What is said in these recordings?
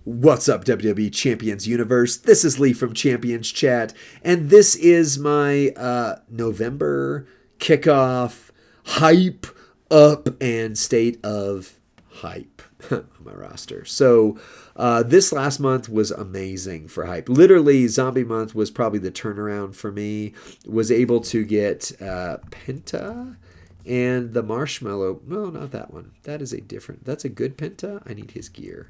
What's up, WWE Champions Universe? This is Lee from Champions Chat, and this is my November kickoff hype up and state of hype on my roster. So this last month was amazing for hype. Literally, Zombie Month was probably the turnaround for me. Was able to get Penta and the Marshmallow. No, not that one. That's a good Penta. I need his gear.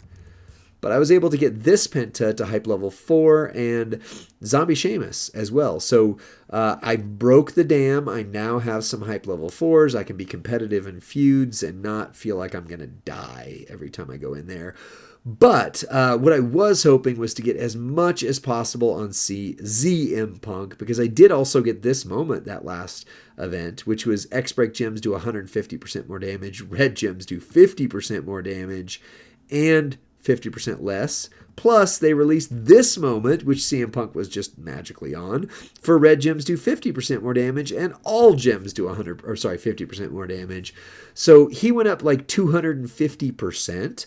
But I was able to get this Penta to hype level 4 and Zombie Sheamus as well. So I broke the dam. I now have some hype level 4s. I can be competitive in feuds and not feel like I'm going to die every time I go in there. But what I was hoping was to get as much as possible on ZM Punk, because I did also get this moment that last event, which was X-Break gems do 150% more damage, red gems do 50% more damage, and 50% less. Plus, they released this moment, which CM Punk was just magically on, for red gems do 50% more damage, and all gems do 50% more damage. So he went up like 250%.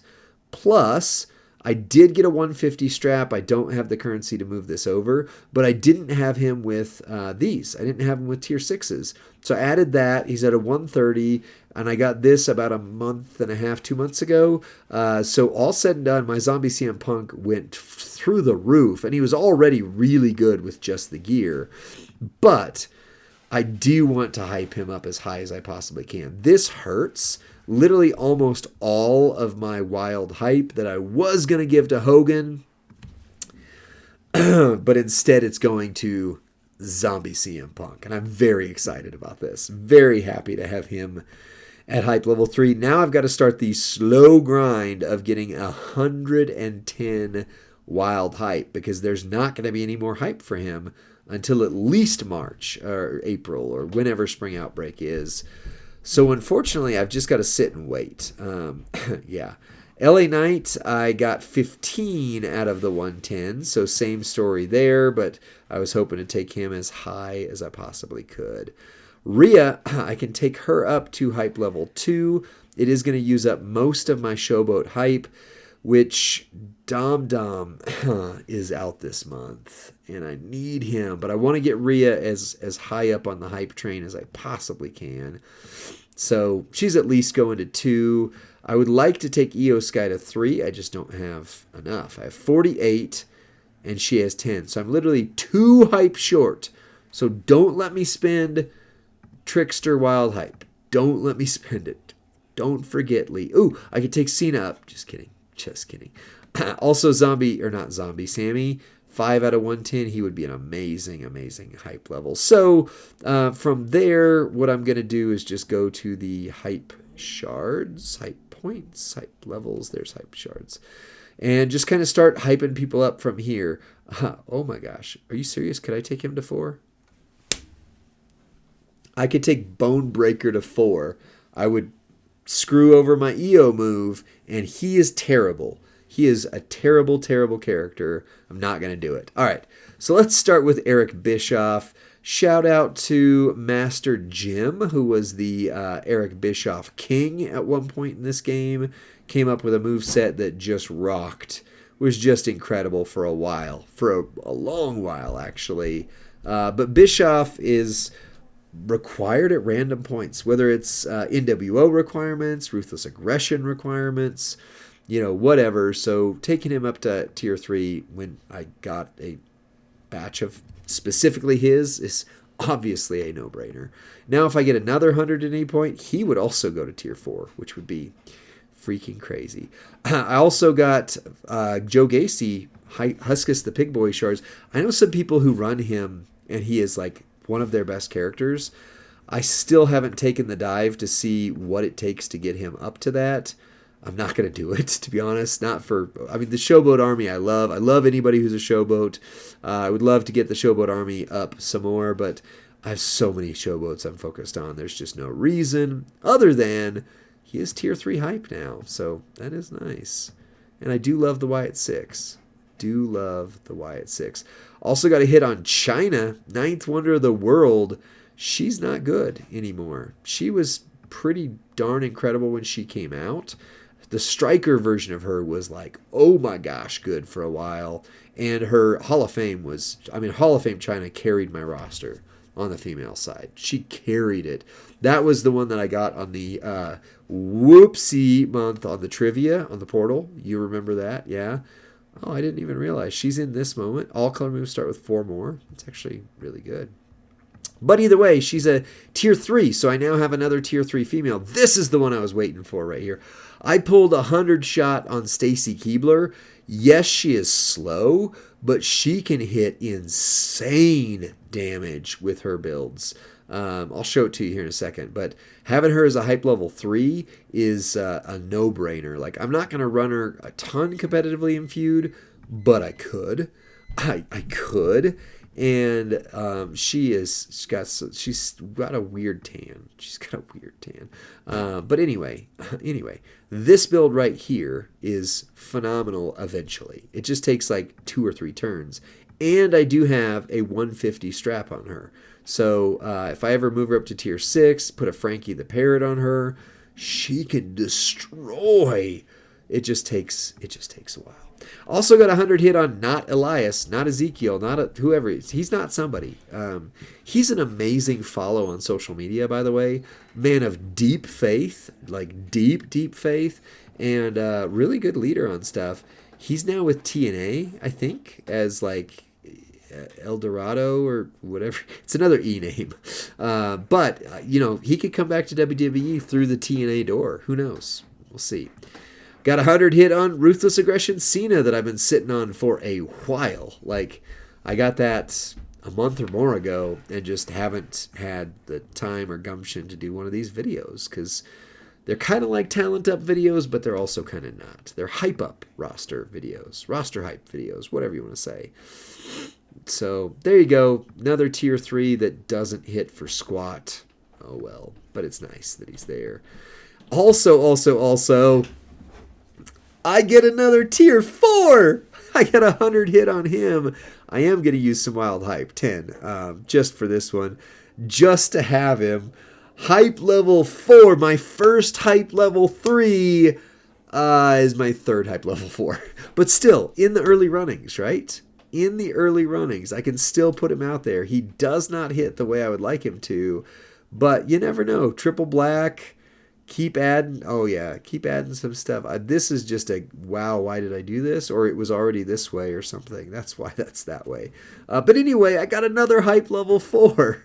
Plus, I did get a 150 strap. I don't have the currency to move this over, but I didn't have him with these. I didn't have him with tier 6s. So I added that. He's at a 130, and I got this about a month and a half, 2 months ago. So all said and done, my Zombie CM Punk went through the roof, and he was already really good with just the gear. But I do want to hype him up as high as I possibly can. This hurts. Literally almost all of my wild hype that I was going to give to Hogan, but instead it's going to Zombie CM Punk. And I'm very excited about this. Very happy to have him at hype level 3. Now I've got to start the slow grind of getting 110 wild hype, because there's not going to be any more hype for him until at least March or April or whenever Spring Outbreak is. So unfortunately, I've just got to sit and wait. Yeah. LA Knight, I got 15 out of the 110, so same story there, but I was hoping to take him as high as I possibly could. Rhea, I can take her up to hype level 2. It is going to use up most of my Showboat hype, which Dom is out this month, and I need him, but I want to get Rhea as high up on the hype train as I possibly can. So she's at least going to 2. I would like to take Io Sky to 3. I just don't have enough. I have 48, and she has 10. So I'm literally 2 hype short. So don't let me spend Trickster Wild Hype. Don't let me spend it. Don't forget Lee. Ooh, I could take Cena up. Just kidding. Also Sammy, 5 out of 110. He would be an amazing hype level. So from there, what I'm going to do is just go to the hype shards, hype points, hype levels. There's hype shards. And just kind of start hyping people up from here. Oh my gosh. Are you serious? Could I take him to 4? I could take Bone Breaker to 4. I would screw over my EO move, and he is terrible. He is a terrible character. I'm not going to do it. All right, so let's start with Eric Bischoff. Shout out to Master Jim, who was the Eric Bischoff king at one point in this game. Came up with a moveset that just rocked. Was just incredible for a while. For a long while, actually. But Bischoff is required at random points, whether it's NWO requirements, Ruthless Aggression requirements, whatever. So taking him up to tier 3 when I got a batch of specifically his is obviously a no-brainer. Now if I get another 180 point, he would also go to tier 4, which would be freaking crazy. I also got Joe Gacy, Huskus the Pig Boy shards. I know some people who run him, and he is like one of their best characters. I still haven't taken the dive to see what it takes to get him up to that. I'm not going to do it, to be honest. The Showboat Army I love. I love anybody who's a Showboat. I would love to get the Showboat Army up some more, but I have so many Showboats I'm focused on. There's just no reason other than he is tier 3 hype now, so that is nice. And I do love the Wyatt 6. Also got a hit on China, 9th Wonder of the World. She's not good anymore. She was pretty darn incredible when she came out. The striker version of her was like, oh my gosh, good for a while. And her Hall of Fame was, Hall of Fame China carried my roster on the female side. She carried it. That was the one that I got on the whoopsie month on the trivia on the portal. You remember that? Yeah. Oh, I didn't even realize she's in this moment. All color moves start with 4 more. It's actually really good. But either way, she's a tier 3, so I now have another tier 3 female. This is the one I was waiting for right here. I pulled 100 shot on Stacy Keebler. Yes, she is slow, but she can hit insane damage with her builds. I'll show it to you here in a second, but having her as a hype level 3 is a no-brainer. Like, I'm not going to run her a ton competitively in feud, but I could. I could. And she's got a weird tan. But anyway, this build right here is phenomenal eventually. It just takes like 2 or 3 turns. And I do have a 150 strap on her. So if I ever move her up to tier 6, put a Frankie the Parrot on her, she can destroy. It just takes a while. Also got 100 hit on not Elias, not Ezekiel, not whoever. He's not somebody. He's an amazing follow on social media, by the way. Man of deep faith, like deep faith, and really good leader on stuff. He's now with TNA, I think, as like El Dorado or whatever. It's another E name. But he could come back to WWE through the TNA door. Who knows? We'll see. Got 100 hit on Ruthless Aggression Cena that I've been sitting on for a while. Like, I got that a month or more ago and just haven't had the time or gumption to do one of these videos because they're kind of like talent up videos, but they're also kind of not. They're hype up roster videos, roster hype videos, whatever you want to say. So there you go. Another tier 3 that doesn't hit for squat. Oh well, but it's nice that he's there. Also, I get another tier 4. I got 100 hit on him. I am going to use some wild hype, 10, just for this one, just to have him. Hype level 4, my first hype level 3 is my third hype level 4. But still, in the early runnings, right? In the early runnings, I can still put him out there. He does not hit the way I would like him to, but you never know. Triple black. Keep adding some stuff. This is just a, wow, why did I do this? Or it was already this way or something. That's why that's that way. But anyway, I got another hype level 4.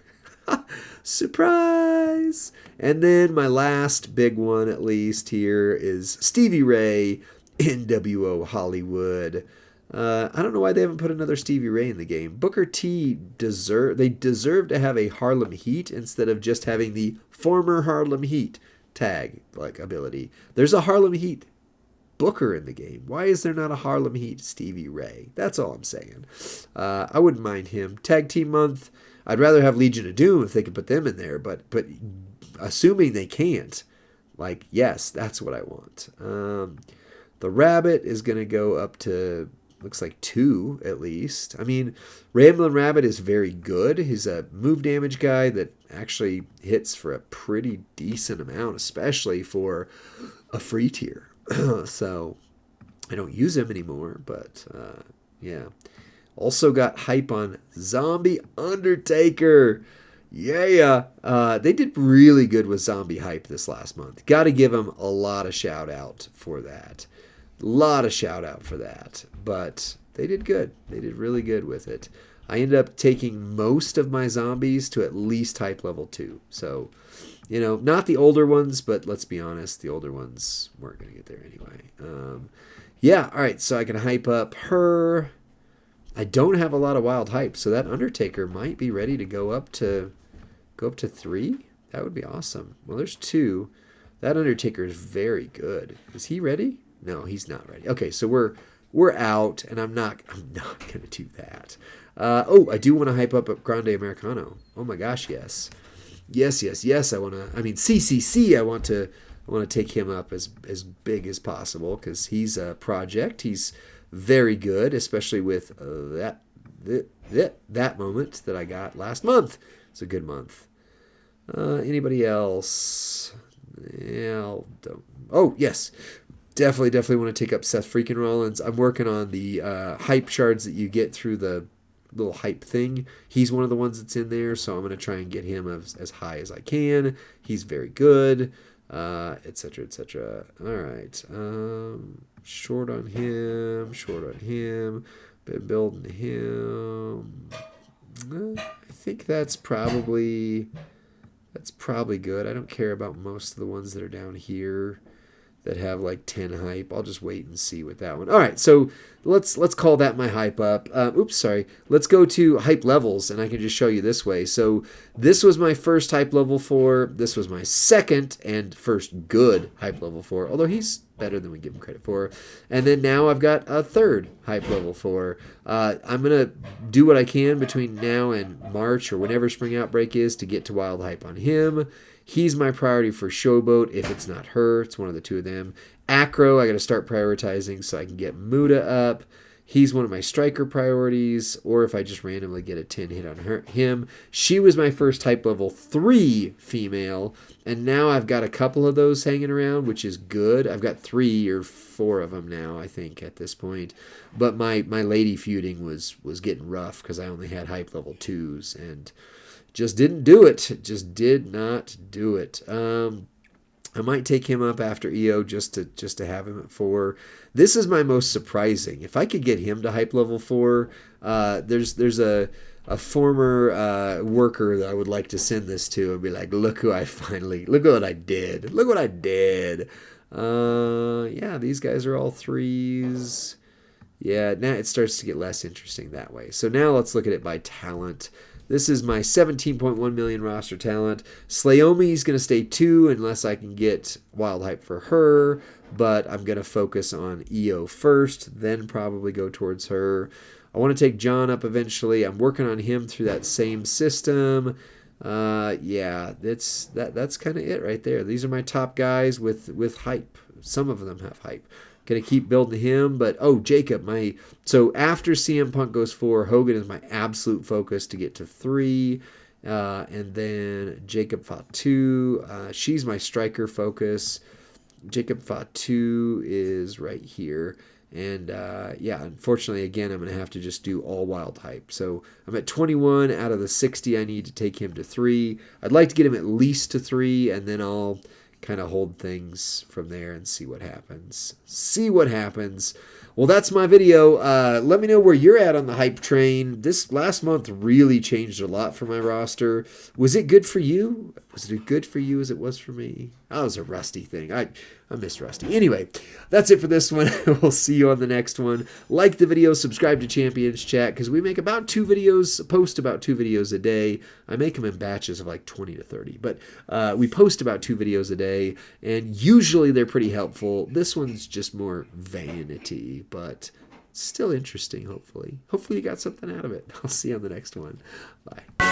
Surprise! And then my last big one, at least here, is Stevie Ray, NWO Hollywood. I don't know why they haven't put another Stevie Ray in the game. Booker T deserve to have a Harlem Heat instead of just having the former Harlem Heat tag like ability. There's a Harlem Heat Booker in the game. Why is there not a Harlem Heat Stevie Ray? That's all I'm saying. I wouldn't mind him. Tag team month. I'd rather have Legion of Doom if they could put them in there, but assuming they can't, like, yes, that's what I want. The Rabbit is going to go up to, looks like 2 at least. I mean, Ramblin' Rabbit is very good. He's a move damage guy that actually hits for a pretty decent amount, especially for a free tier. So I don't use him anymore, but yeah. Also got hype on Zombie Undertaker. Yeah. They did really good with zombie hype this last month. Got to give them a lot of shout out for that. But they did good. They did really good with it. I ended up taking most of my zombies to at least hype level 2. So, not the older ones, but let's be honest, the older ones weren't going to get there anyway. Yeah, all right, so I can hype up her. I don't have a lot of wild hype, so that Undertaker might be ready to go up to 3. That would be awesome. Well, there's 2. That Undertaker is very good. Is he ready? No, he's not ready. Okay, so we're out, and I'm not gonna do that. I do want to hype up Grande Americano. Oh my gosh, yes. I want to. I mean, CCC. I want to take him up as big as possible because he's a project. He's very good, especially with that moment that I got last month. It's a good month. Anybody else? Yeah, oh yes. Definitely want to take up Seth freaking Rollins. I'm working on the hype shards that you get through the little hype thing. He's one of the ones that's in there, so I'm going to try and get him as high as I can. He's very good, etc., etc. All right. Short on him. Been building him. I think that's probably good. I don't care about most of the ones that are down here that have like 10 hype. I'll just wait and see with that one. All right, so let's call that my hype up. Let's go to hype levels, and I can just show you this way. So this was my first hype level 4. This was my second and first good hype level 4, although he's better than we give him credit for. And then now I've got a third hype level 4. I'm going to do what I can between now and March or whenever Spring Outbreak is to get to wild hype on him. He's my priority for Showboat. If it's not her, it's one of the two of them. Acro, I got to start prioritizing so I can get Muda up. He's one of my striker priorities, or if I just randomly get a 10 hit on him. She was my first type level 3 female, and now I've got a couple of those hanging around, which is good. I've got 3 or 4 of them now, I think, at this point. But my lady feuding was getting rough because I only had hype level 2s, and just didn't do it. Just did not do it. I might take him up after EO just to have him at 4. This is my most surprising. If I could get him to hype level 4, there's a former worker that I would like to send this to and be like, look what I did. Look what I did. Yeah, these guys are all 3s. Yeah, now it starts to get less interesting that way. So now let's look at it by talent. This is my 17.1 million roster talent. Slayomi's going to stay 2 unless I can get wild hype for her, but I'm going to focus on EO first, then probably go towards her. I want to take John up eventually. I'm working on him through that same system. Yeah, that's kind of it right there. These are my top guys with hype. Some of them have hype. Gonna keep building him, but Jacob, so after CM Punk goes 4, Hogan is my absolute focus to get to 3, and then Jacob Fatu, she's my striker focus. Jacob Fatu is right here, and yeah, unfortunately, again, I'm gonna have to just do all wild hype. So I'm at 21 out of the 60. I need to take him to 3. I'd like to get him at least to 3, and then I'll kind of hold things from there and see what happens. Well, that's my video. Let me know where you're at on the hype train. This last month really changed a lot for my roster. Was it good for you? Was it as good for you as it was for me? That was a Rusty thing. I miss Rusty. Anyway, that's it for this one. We'll see you on the next one. Like the video, subscribe to Champions Chat, because we make post about 2 videos a day. I make them in batches of like 20 to 30, but we post about 2 videos a day, and usually they're pretty helpful. This one's just more vanity, but still interesting, hopefully. Hopefully you got something out of it. I'll see you on the next one. Bye.